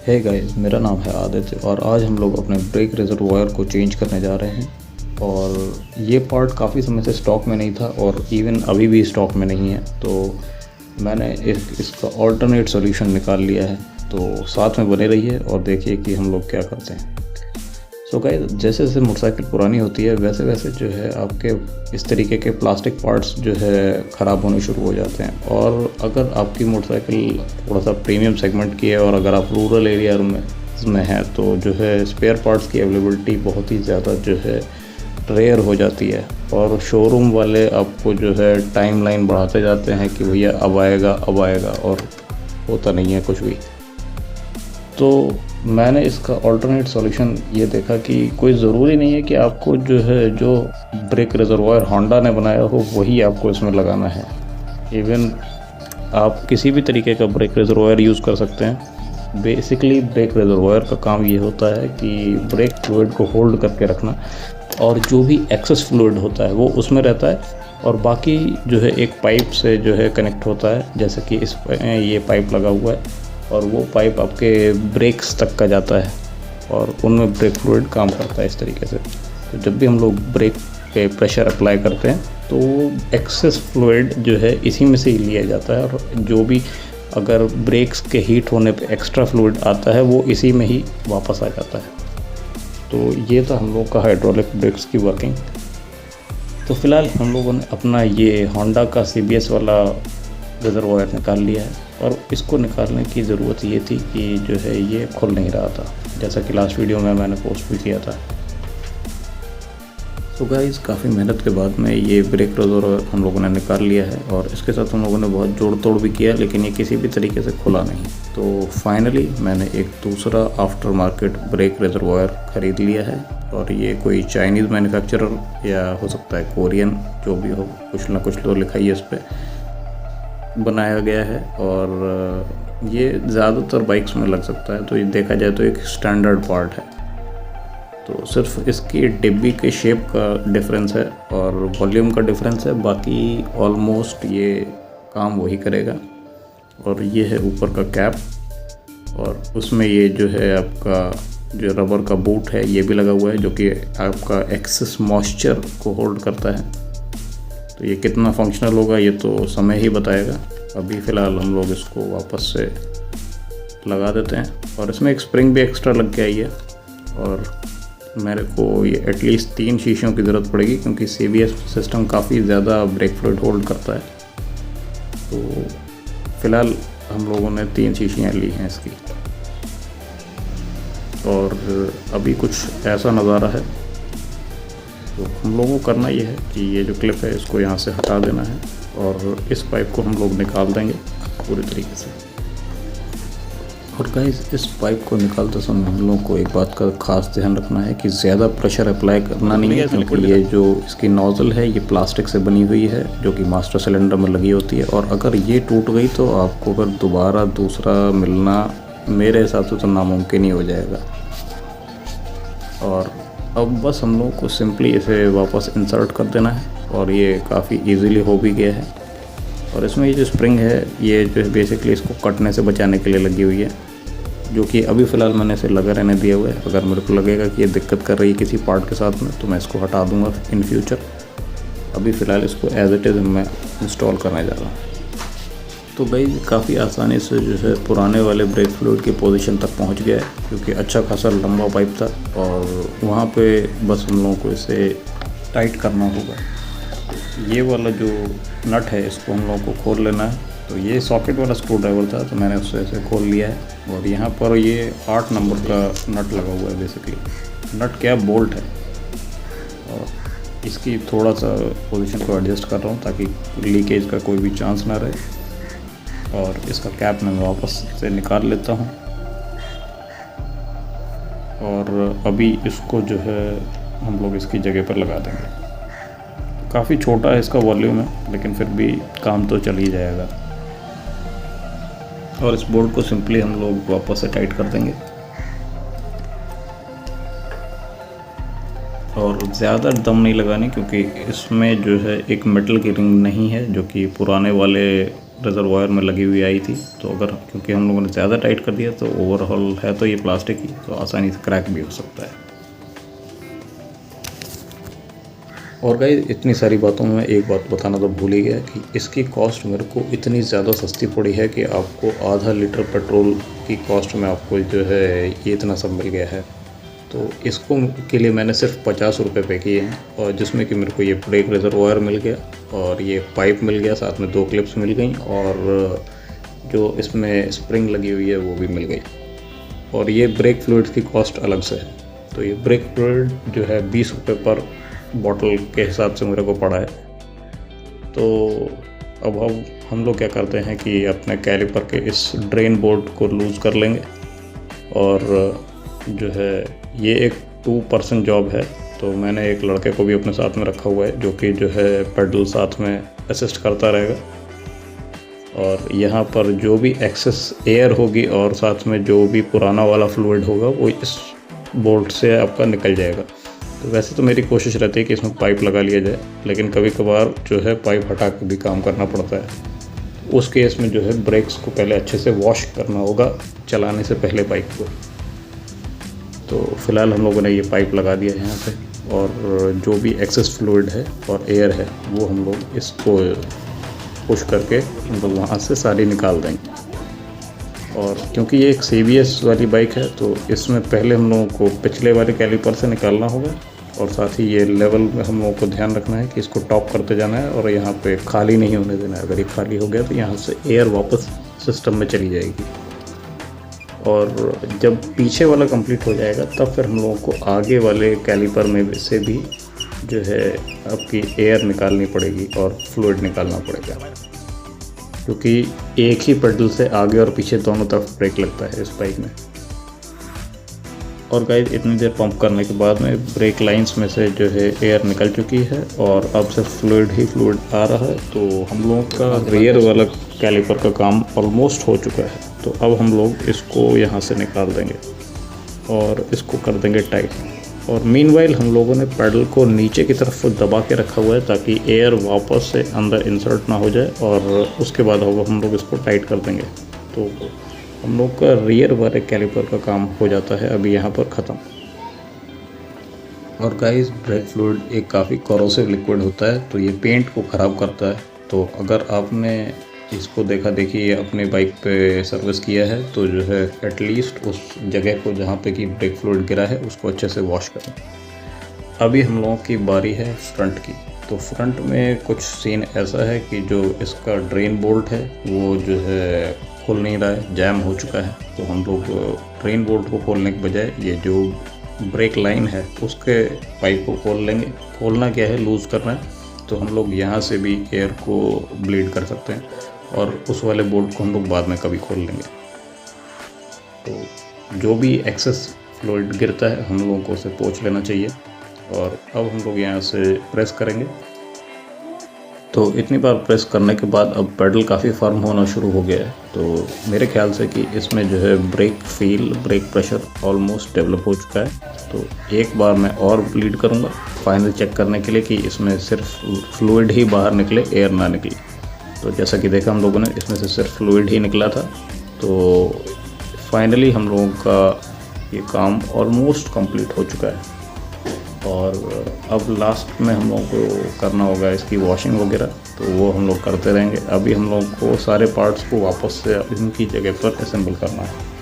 Hey guys, मेरा नाम है आदित्य और आज हम लोग अपने ब्रेक रिजर्वॉयर को चेंज करने जा रहे हैं। और ये पार्ट काफ़ी समय से स्टॉक में नहीं था और इवन अभी भी स्टॉक में नहीं है, तो मैंने इसका ऑल्टरनेट सॉल्यूशन निकाल लिया है। तो साथ में बने रहिए और देखिए कि हम लोग क्या करते हैं। सो गाइस, जैसे जैसे मोटरसाइकिल पुरानी होती है वैसे वैसे जो है आपके इस तरीके के प्लास्टिक पार्ट्स जो है ख़राब होने शुरू हो जाते हैं। और अगर आपकी मोटरसाइकिल थोड़ा सा प्रीमियम सेगमेंट की है और अगर आप रूरल एरिया में है तो जो है स्पेयर पार्ट्स की अवेलेबिलिटी बहुत ही ज़्यादा जो है रेयर हो जाती है। और शोरूम वाले आपको जो है टाइमलाइन बढ़ाते जाते हैं कि भैया अब आएगा, और होता नहीं है कुछ भी। तो मैंने इसका ऑल्टरनेट सॉल्यूशन ये देखा कि कोई ज़रूरी नहीं है कि आपको जो है जो ब्रेक रिजर्वॉयर होंडा ने बनाया हो वही आपको इसमें लगाना है। इवन आप किसी भी तरीके का ब्रेक रिजर्वॉयर यूज़ कर सकते हैं। बेसिकली ब्रेक रिजर्वॉयर का काम ये होता है कि ब्रेक फ्लूइड को होल्ड करके रखना, और जो भी एक्सेस फ्लूइड होता है वो उसमें रहता है, और बाकी जो है एक पाइप से जो है कनेक्ट होता है, जैसे कि ये पाइप लगा हुआ है और वो पाइप आपके ब्रेक्स तक का जाता है और उनमें ब्रेक फ्लूइड काम करता है इस तरीके से। तो जब भी हम लोग ब्रेक पे प्रेशर अप्लाई करते हैं तो एक्सेस फ्लूइड जो है इसी में से ही लिया जाता है, और जो भी अगर ब्रेक्स के हीट होने पे एक्स्ट्रा फ्लूइड आता है वो इसी में ही वापस आ जाता है। तो ये था हम लोग का हाइड्रोलिक ब्रेक्स की वर्किंग। तो फ़िलहाल हम लोगों ने अपना ये होंडा का CBS वाला रिजर्वॉयर निकाल लिया है, और इसको निकालने की ज़रूरत ये थी कि जो है ये खुल नहीं रहा था, जैसा कि लास्ट वीडियो में मैंने पोस्ट भी किया था। तो गाइस, काफ़ी मेहनत के बाद में ये ब्रेक रिजर्वॉयर हम लोगों ने निकाल लिया है, और इसके साथ हम लोगों ने बहुत जोड़ तोड़ भी किया, लेकिन ये किसी भी तरीके से खुला नहीं। तो फाइनली मैंने एक दूसरा आफ्टर मार्केट ब्रेक रिजर्वॉयर ख़रीद लिया है, और ये कोई चाइनीज़ मैन्युफैक्चरर या हो सकता है कोरियन, जो भी हो, कुछ ना कुछ तो लिखा ही है इस पर, बनाया गया है। और ये ज़्यादातर बाइक्स में लग सकता है, तो ये देखा जाए तो एक स्टैंडर्ड पार्ट है। तो सिर्फ इसकी डिब्बी के शेप का डिफरेंस है और वॉल्यूम का डिफरेंस है, बाकी ऑलमोस्ट ये काम वही करेगा। और ये है ऊपर का कैप, और उसमें ये जो है आपका जो रबर का बूट है ये भी लगा हुआ है, जो कि आपका एक्सेस मॉइस्चर को होल्ड करता है। तो ये कितना फंक्शनल होगा ये तो समय ही बताएगा। अभी फ़िलहाल हम लोग इसको वापस से लगा देते हैं, और इसमें एक स्प्रिंग भी एक्स्ट्रा लग के आई है, और मेरे को ये एटलीस्ट 3 शीशियों की ज़रूरत पड़ेगी, क्योंकि CBS सिस्टम काफ़ी ज़्यादा ब्रेक फ्लूइड होल्ड करता है। तो फ़िलहाल हम लोगों ने 3 शीशियाँ ली हैं इसकी, और अभी कुछ ऐसा नज़ारा है। तो हम लोगों को करना ये है कि ये जो क्लिप है इसको यहाँ से हटा देना है, और इस पाइप को हम लोग निकाल देंगे पूरी तरीके से। और गाइस, इस पाइप को निकालते समय हम लोग को एक बात का खास ध्यान रखना है कि ज़्यादा प्रेशर अप्लाई करना नहीं है, क्योंकि ये जो इसकी नोज़ल है ये प्लास्टिक से बनी हुई है, जो कि मास्टर सिलेंडर में लगी होती है, और अगर ये टूट गई तो आपको अगर दोबारा दूसरा मिलना मेरे हिसाब से तो नामुमकिन ही हो जाएगा। और अब बस हम लोग को सिंपली इसे वापस इंसर्ट कर देना है, और ये काफ़ी इजीली हो भी गया है। और इसमें ये जो स्प्रिंग है ये जो है बेसिकली इसको कटने से बचाने के लिए लगी हुई है, जो कि अभी फ़िलहाल मैंने इसे लगा रहने दिया हुआ है। अगर मेरे को लगेगा कि ये दिक्कत कर रही है किसी पार्ट के साथ में तो मैं इसको हटा दूँगा इन फ्यूचर। अभी फ़िलहाल इसको एज इट इज़ मैं इंस्टॉल करने जा रहा हूँ। तो भाई काफ़ी आसानी से जो है पुराने वाले ब्रेक फ्लूइड की पोजीशन तक पहुंच गया है, क्योंकि अच्छा खासा लंबा पाइप था, और वहां पे बस हम लोगों को इसे टाइट करना होगा। ये वाला जो नट है इसको हम लोगों को खोल लेना है। तो ये सॉकेट वाला स्क्रू ड्राइवर था, तो मैंने उससे इसे खोल लिया है, और यहाँ पर ये 8 नंबर का नट लगा हुआ है। बेसिकली नट क्या, बोल्ट है, और इसकी थोड़ा सा पोजीशन को एडजस्ट कर रहा हूँ ताकि लीकेज का कोई भी चांस ना रहे। और इसका कैप मैं वापस से निकाल लेता हूँ, और अभी इसको जो है हम लोग इसकी जगह पर लगा देंगे। काफ़ी छोटा है इसका वॉल्यूम है, लेकिन फिर भी काम तो चल ही जाएगा। और इस बोल्ट को सिंपली हम लोग वापस से टाइट कर देंगे, और ज़्यादा दम नहीं लगानी, क्योंकि इसमें जो है एक मेटल की रिंग नहीं है, जो कि पुराने वाले रिजर्वायर में लगी हुई आई थी। तो अगर क्योंकि हम लोगों ने ज़्यादा टाइट कर दिया तो ओवरऑल है तो ये प्लास्टिक ही, तो आसानी से क्रैक भी हो सकता है। और गाइस इतनी सारी बातों में एक बात बताना तो भूल ही गया कि इसकी कॉस्ट मेरे को इतनी ज़्यादा सस्ती पड़ी है कि आपको आधा लीटर पेट्रोल की कॉस्ट में आपको जो है ये इतना सब मिल गया है। तो इसको के लिए मैंने सिर्फ 50 रुपये पे किए हैं, और जिसमें कि मेरे को ये ब्रेक रिजर्वायर मिल गया और ये पाइप मिल गया, साथ में 2 क्लिप्स मिल गई, और जो इसमें स्प्रिंग लगी हुई है वो भी मिल गई। और ये ब्रेक फ्लूइड की कॉस्ट अलग से है। तो ये ब्रेक फ्लूइड जो है 20 रुपये पर बॉटल के हिसाब से मेरे को पड़ा है। तो अब हम लोग क्या करते हैं कि अपने कैलिपर के इस ड्रेन बोर्ड को लूज़ कर लेंगे, और जो है ये एक 2% जॉब है। तो मैंने एक लड़के को भी अपने साथ में रखा हुआ है जो कि जो है पेडल साथ में असिस्ट करता रहेगा, और यहाँ पर जो भी एक्सेस एयर होगी और साथ में जो भी पुराना वाला फ्लूइड होगा वो इस बोल्ट से आपका निकल जाएगा। तो वैसे तो मेरी कोशिश रहती है कि इसमें पाइप लगा लिया जाए, लेकिन कभी कभार जो है पाइप हटा के भी काम करना पड़ता है। उस केस में जो है ब्रेक्स को पहले अच्छे से वॉश करना होगा चलाने से पहले पाइप को। तो फिलहाल हम लोगों ने ये पाइप लगा दिया है यहाँ पे, और जो भी एक्सेस फ्लूइड है और एयर है वो हम लोग इसको पुश करके हम लोग वहाँ से सारी निकाल देंगे। और क्योंकि ये एक CBS वाली बाइक है तो इसमें पहले हम लोगों को पिछले वाले कैलिपर से निकालना होगा, और साथ ही ये लेवल में हम लोगों को ध्यान रखना है कि इसको टॉप करते जाना है और यहाँ पे खाली नहीं होने देना है। अगर ये खाली हो गया तो यहाँ से एयर वापस सिस्टम में चली जाएगी, और जब पीछे वाला कंप्लीट हो जाएगा तब फिर हम लोगों को आगे वाले कैलिपर में से भी जो है आपकी एयर निकालनी पड़ेगी और फ्लूइड निकालना पड़ेगा, क्योंकि एक ही पेडल से आगे और पीछे दोनों तरफ ब्रेक लगता है इस बाइक में। और गाइस इतनी देर पंप करने के बाद में ब्रेक लाइंस में से जो है एयर निकल चुकी है और अब सिर्फ फ्लूइड ही फ्लूइड आ रहा है। तो हम लोगों का रियर वाला कैलिपर का काम ऑलमोस्ट हो चुका है। तो अब हम लोग इसको यहाँ से निकाल देंगे और इसको कर देंगे टाइट। और मीनवाइल हम लोगों ने पैडल को नीचे की तरफ दबा के रखा हुआ है ताकि एयर वापस से अंदर इंसर्ट ना हो जाए, और उसके बाद हम लोग इसको टाइट कर देंगे। तो हम लोग का रियर वाले कैलिपर का काम हो जाता है अभी यहाँ पर ख़त्म। और गाइस ब्रेक फ्लूइड एक काफ़ी कोरोसिव लिक्विड होता है, तो ये पेंट को ख़राब करता है। तो अगर आपने इसको देखिए अपने बाइक पे सर्विस किया है तो जो है एटलीस्ट उस जगह को जहाँ पे कि ब्रेक फ्लूइड गिरा है उसको अच्छे से वॉश करें। अभी हम लोगों की बारी है फ्रंट की। तो फ्रंट में कुछ सीन ऐसा है कि जो इसका ड्रेन बोल्ट है वो जो है खुल नहीं रहा है, जैम हो चुका है। तो हम लोग ड्रेन बोल्ट को खोलने के बजाय ये जो ब्रेक लाइन है उसके पाइप को खोल लेंगे। खोलना क्या है, लूज़ करना है। तो हम लोग यहाँ से भी एयर को ब्लीड कर सकते हैं, और उस वाले बोल्ट को हम लोग बाद में कभी खोल लेंगे। तो जो भी एक्सेस फ्लूइड गिरता है हम लोगों को उसे पोंछ लेना चाहिए। और अब हम लोग यहाँ से प्रेस करेंगे। तो इतनी बार प्रेस करने के बाद अब पेडल काफ़ी फर्म होना शुरू हो गया है। तो मेरे ख्याल से कि इसमें जो है brake feel, brake pressure almost develop हो चुका है। तो एक बार मैं और ब्लीड करूँगा फाइनल चेक करने के लिए कि इसमें सिर्फ फ्लूइड ही बाहर निकले, एयर ना निकले। तो जैसा कि देखा हम लोगों ने, इसमें से सिर्फ फ्लूइड ही निकला था। तो फाइनली हम लोगों का ये काम ऑलमोस्ट कंप्लीट हो चुका है। और अब लास्ट में हम लोगों को करना होगा इसकी वॉशिंग वगैरह, तो वो हम लोग करते रहेंगे। अभी हम लोगों को सारे पार्ट्स को वापस से इनकी जगह पर असेंबल करना है।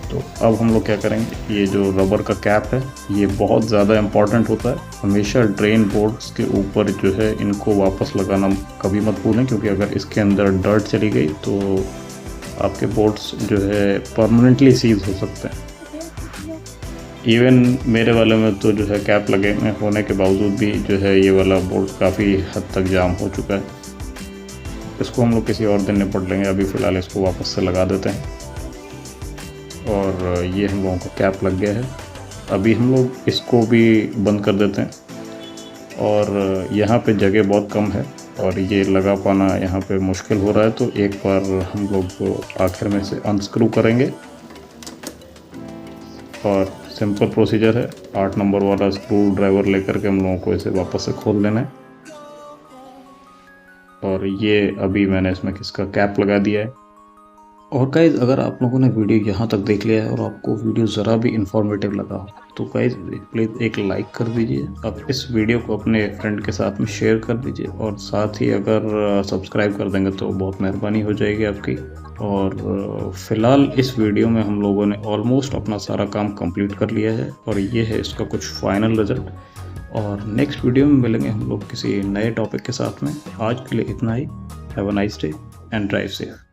तो अब हम लोग क्या करेंगे, ये जो रबर का कैप है ये बहुत ज़्यादा इम्पॉर्टेंट होता है। हमेशा ड्रेन बोर्ड्स के ऊपर जो है इनको वापस लगाना कभी मत भूलें, क्योंकि अगर इसके अंदर डर्ट चली गई तो आपके बोर्ड्स जो है परमानेंटली सीज हो सकते हैं। इवन मेरे वाले में तो जो है कैप लगे होने के बावजूद भी जो है ये वाला बोल्ट काफ़ी हद तक जाम हो चुका है। इसको हम लोग किसी और दिन निपट लेंगे। अभी फ़िलहाल इसको वापस से लगा देते हैं। और ये हम लोगों को कैप लग गया है। अभी हम लोग इसको भी बंद कर देते हैं। और यहाँ पे जगह बहुत कम है और ये लगा पाना यहाँ पे मुश्किल हो रहा है। तो एक बार हम लोग आखिर में से अनस्क्रू करेंगे, और सिंपल प्रोसीजर है। 8 नंबर वाला स्क्रू ड्राइवर लेकर के हम लोगों को इसे वापस से खोल लेना है। और ये अभी मैंने इसमें किसका कैप लगा दिया है। और गाइज अगर आप लोगों ने वीडियो यहाँ तक देख लिया है और आपको वीडियो ज़रा भी इंफॉर्मेटिव लगा हो तो गाइज प्लीज़ एक लाइक कर दीजिए। आप इस वीडियो को अपने फ्रेंड के साथ में शेयर कर दीजिए और साथ ही अगर सब्सक्राइब कर देंगे तो बहुत मेहरबानी हो जाएगी आपकी। और फ़िलहाल इस वीडियो में हम लोगों ने ऑलमोस्ट अपना सारा काम कंप्लीट कर लिया है और ये है इसका कुछ फाइनल रिजल्ट। और नेक्स्ट वीडियो में मिलेंगे हम लोग किसी नए टॉपिक के साथ में। आज के लिए इतना ही। Have a nice day and drive safe.